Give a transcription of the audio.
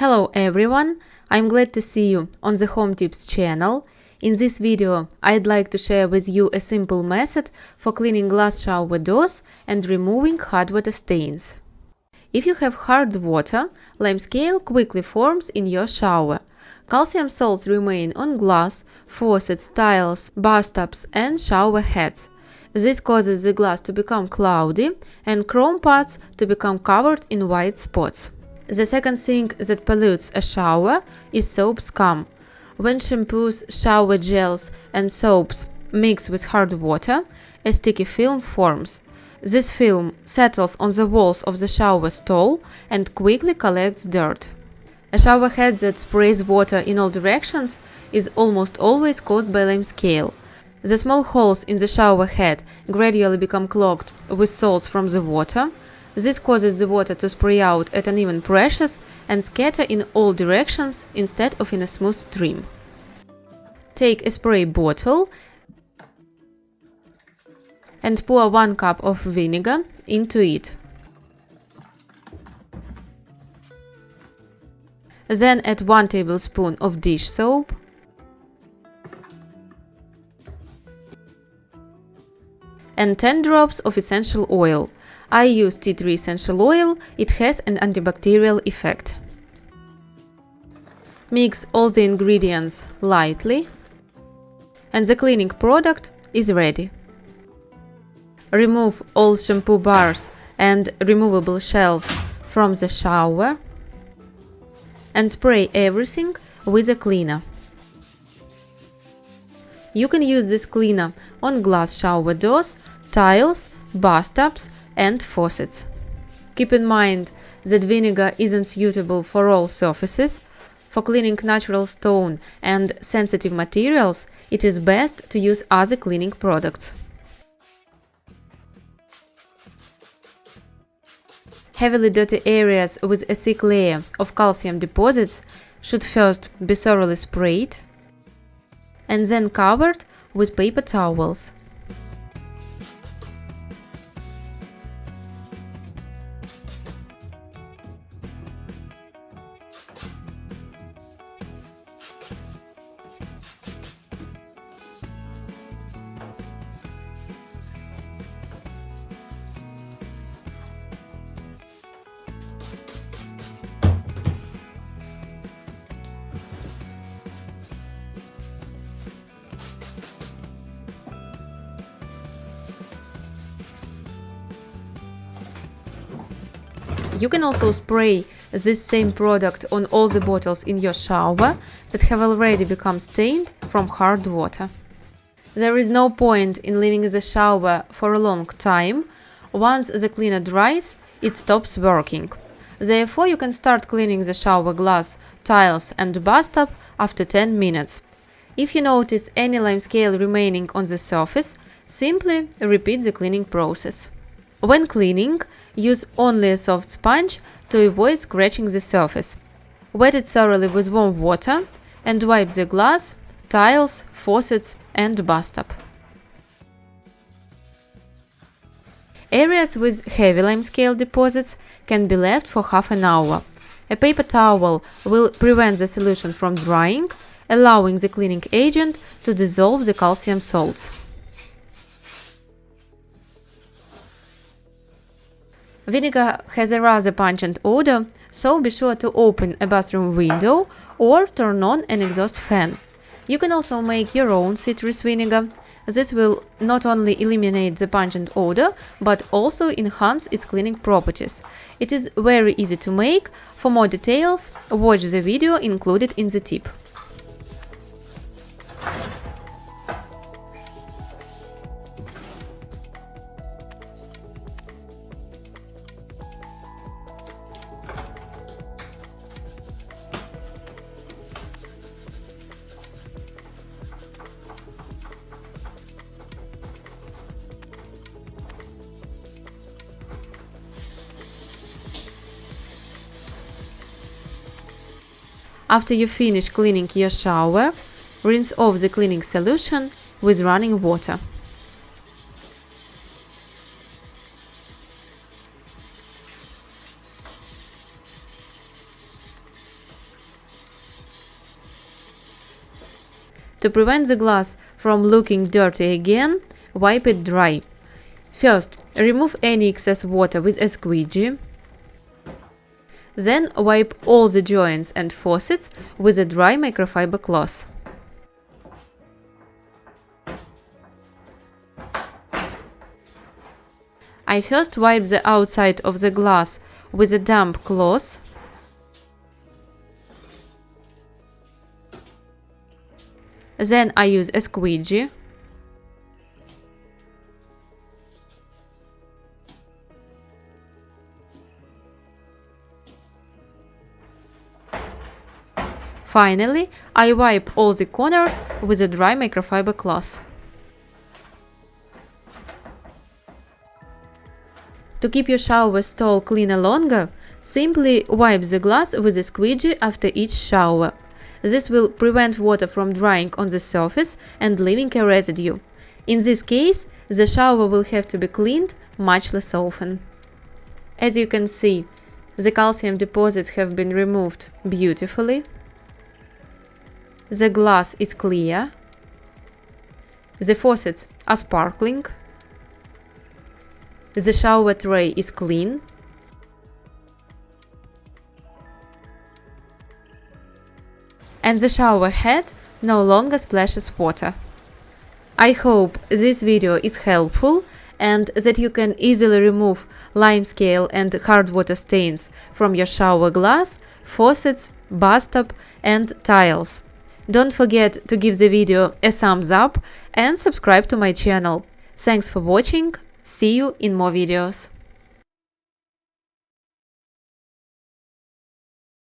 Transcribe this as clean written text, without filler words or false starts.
Hello everyone, I'm glad to see you on the Home Tips channel. In this video, I'd like to share with you a simple method for cleaning glass shower doors and removing hard water stains. If you have hard water, limescale quickly forms in your shower. Calcium salts remain on glass, faucets, tiles, bathtubs and shower heads. This causes the glass to become cloudy and chrome parts to become covered in white spots. The second thing that pollutes a shower is soap scum. When shampoos, shower gels and soaps mix with hard water, a sticky film forms. This film settles on the walls of the shower stall and quickly collects dirt. A shower head that sprays water in all directions is almost always caused by limescale. The small holes in the shower head gradually become clogged with salts from the water. This causes the water to spray out at uneven pressures and scatter in all directions instead of in a smooth stream. Take a spray bottle and pour 1 cup of vinegar into it. Then add 1 tablespoon of dish soap and 10 drops of essential oil. I use tea tree essential oil, it has an antibacterial effect. Mix all the ingredients lightly and the cleaning product is ready. Remove all shampoo bars and removable shelves from the shower and spray everything with a cleaner. You can use this cleaner on glass shower doors, tiles, bathtubs and faucets. Keep in mind that vinegar isn't suitable for all surfaces. For cleaning natural stone and sensitive materials, it is best to use other cleaning products. Heavily dirty areas with a thick layer of calcium deposits should first be thoroughly sprayed and then covered with paper towels. You can also spray this same product on all the bottles in your shower that have already become stained from hard water. There is no point in leaving the shower for a long time. Once the cleaner dries, it stops working. Therefore, you can start cleaning the shower glass, tiles and bathtub after 10 minutes. If you notice any limescale remaining on the surface, simply repeat the cleaning process. When cleaning, use only a soft sponge to avoid scratching the surface. Wet it thoroughly with warm water and wipe the glass, tiles, faucets and bathtub. Areas with heavy limescale deposits can be left for half an hour. A paper towel will prevent the solution from drying, allowing the cleaning agent to dissolve the calcium salts. Vinegar has a rather pungent odor, so be sure to open a bathroom window or turn on an exhaust fan. You can also make your own citrus vinegar. This will not only eliminate the pungent odor, but also enhance its cleaning properties. It is very easy to make. For more details, watch the video included in the tip. After you finish cleaning your shower, rinse off the cleaning solution with running water. To prevent the glass from looking dirty again, wipe it dry. First, remove any excess water with a squeegee. Then wipe all the joints and faucets with a dry microfiber cloth. I first wipe the outside of the glass with a damp cloth. Then I use a squeegee. Finally, I wipe all the corners with a dry microfiber cloth. To keep your shower stall cleaner longer, simply wipe the glass with a squeegee after each shower. This will prevent water from drying on the surface and leaving a residue. In this case, the shower will have to be cleaned much less often. As you can see, the calcium deposits have been removed beautifully. The glass is clear. The faucets are sparkling. The shower tray is clean. And the shower head no longer splashes water. I hope this video is helpful and that you can easily remove limescale and hard water stains from your shower glass, faucets, bathtub and tiles. Don't forget to give the video a thumbs up and subscribe to my channel. Thanks for watching. See you in more videos.